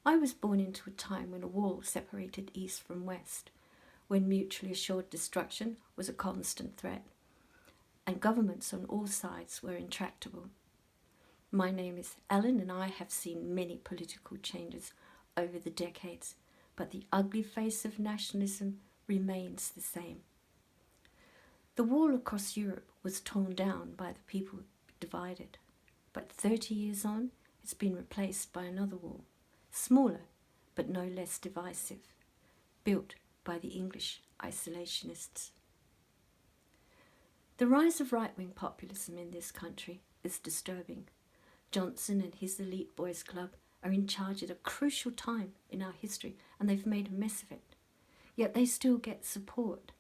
I was born into a time when a wall separated East from West, when mutually assured destruction was a constant threat, and governments on all sides were intractable. My name is Ellen, and I have seen many political changes over the decades, but the ugly face of nationalism remains the same. The wall across Europe was torn down by the people divided, but 30 years on, it's been replaced by another wall, smaller but no less divisive, built by the English isolationists. The rise of right-wing populism in this country is disturbing. Johnson and his elite boys club are in charge at a crucial time in our history, and they've made a mess of it. Yet they still get support.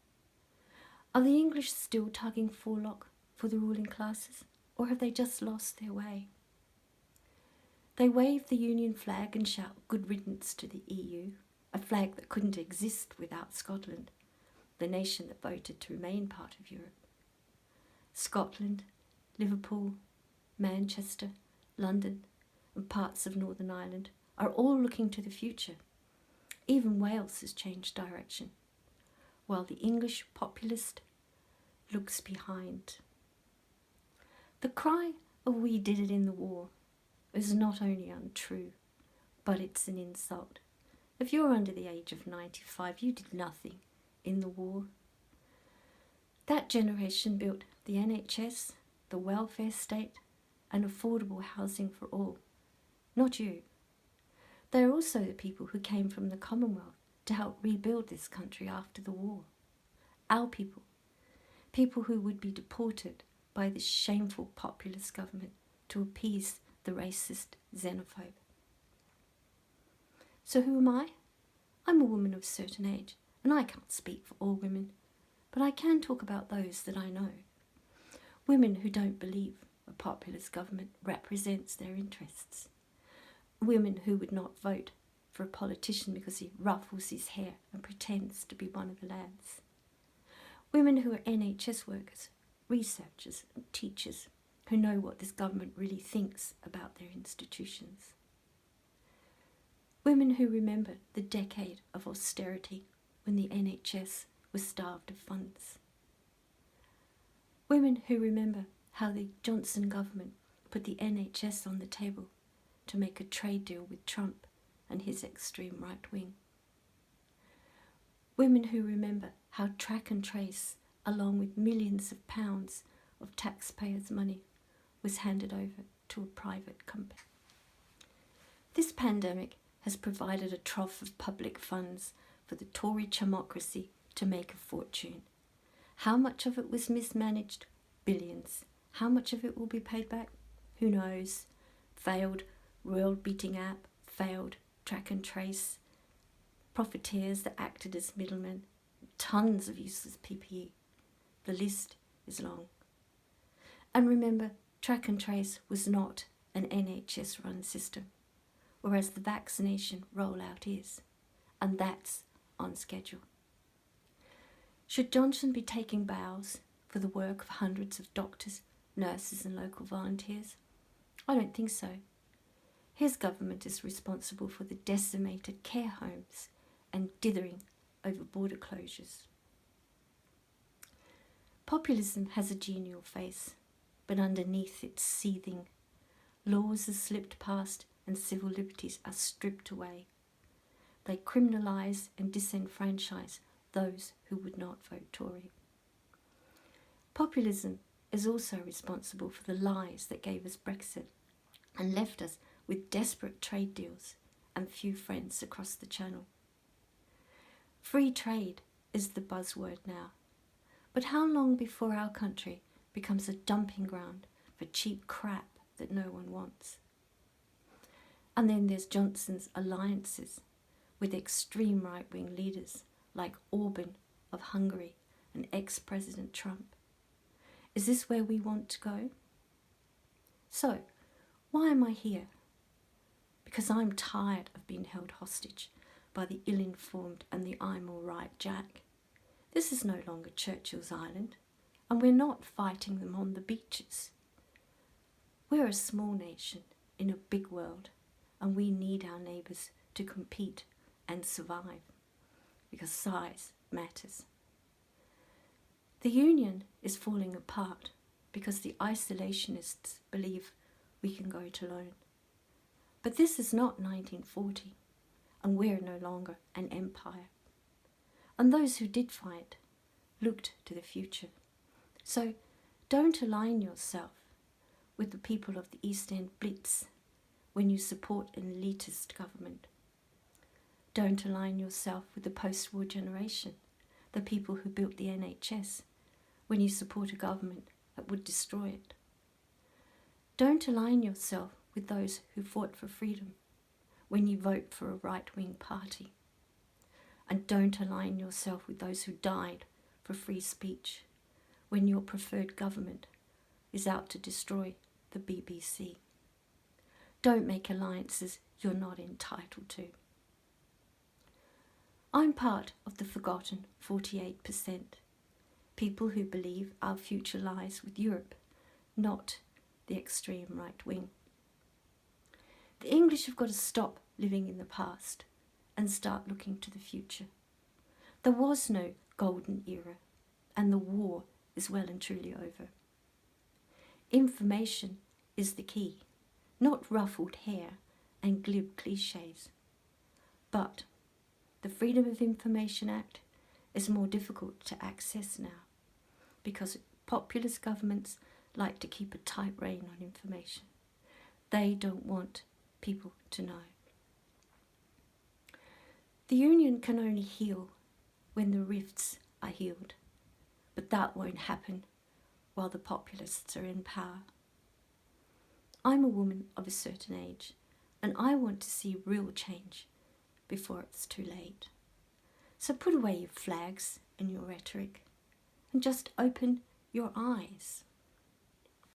Are the English still tugging forelock for the ruling classes, or have they just lost their way? They wave the Union flag and shout good riddance to the EU, a flag that couldn't exist without Scotland, the nation that voted to remain part of Europe. Scotland, Liverpool, Manchester, London, and parts of Northern Ireland are all looking to the future. Even Wales has changed direction, while the English populist looks behind. The cry of "we did it in the war" is not only untrue, but it's an insult. If you're under the age of 95, you did nothing in the war. That generation built the NHS, the welfare state, and affordable housing for all. Not you. They are also the people who came from the Commonwealth to help rebuild this country after the war. Our people. People who would be deported by this shameful populist government to appease the racist xenophobe. So who am I? I'm a woman of a certain age, and I can't speak for all women, but I can talk about those that I know. Women who don't believe a populist government represents their interests. Women who would not vote for a politician because he ruffles his hair and pretends to be one of the lads. Women who are NHS workers, researchers and teachers who know what this government really thinks about their institutions. Women who remember the decade of austerity when the NHS was starved of funds. Women who remember how the Johnson government put the NHS on the table to make a trade deal with Trump and his extreme right wing. Women who remember how track and trace, along with millions of pounds of taxpayers' money, was handed over to a private company. This pandemic has provided a trough of public funds for the Tory democracy to make a fortune. How much of it was mismanaged? Billions. How much of it will be paid back? Who knows? Failed world-beating app, failed track and trace, profiteers that acted as middlemen, tons of useless PPE. The list is long. And remember, track and trace was not an NHS-run system, whereas the vaccination rollout is, and that's on schedule. Should Johnson be taking bows for the work of hundreds of doctors, nurses and local volunteers? I don't think so. His government is responsible for the decimated care homes and dithering over border closures. Populism has a genial face, but underneath it's seething. Laws are slipped past and civil liberties are stripped away. They criminalise and disenfranchise those who would not vote Tory. Populism is also responsible for the lies that gave us Brexit and left us with desperate trade deals and few friends across the channel. Free trade is the buzzword now, but how long before our country becomes a dumping ground for cheap crap that no one wants? And then there's Johnson's alliances with extreme right-wing leaders like Orban of Hungary and ex-President Trump. Is this where we want to go? So, why am I here? Because I'm tired of being held hostage by the ill-informed and the I'm all right Jack. This is no longer Churchill's Island, and we're not fighting them on the beaches. We're a small nation in a big world, and we need our neighbours to compete and survive, because size matters. The union is falling apart because the isolationists believe we can go it alone. But this is not 1940, and we're no longer an empire. And those who did fight looked to the future. So don't align yourself with the people of the East End Blitz when you support an elitist government. Don't align yourself with the post-war generation, the people who built the NHS, when you support a government that would destroy it. Don't align yourself with those who fought for freedom when you vote for a right-wing party. And don't align yourself with those who died for free speech when your preferred government is out to destroy the BBC. Don't make alliances you're not entitled to. I'm part of the forgotten 48%, people who believe our future lies with Europe, not the extreme right wing. The English have got to stop living in the past and start looking to the future. There was no golden era, and the war is well and truly over. Information is the key, not ruffled hair and glib cliches. But the Freedom of Information Act is more difficult to access now because populist governments like to keep a tight rein on information. They don't want people to know. The union can only heal when the rifts are healed, but that won't happen while the populists are in power. I'm a woman of a certain age, and I want to see real change before it's too late. So put away your flags and your rhetoric, and just open your eyes.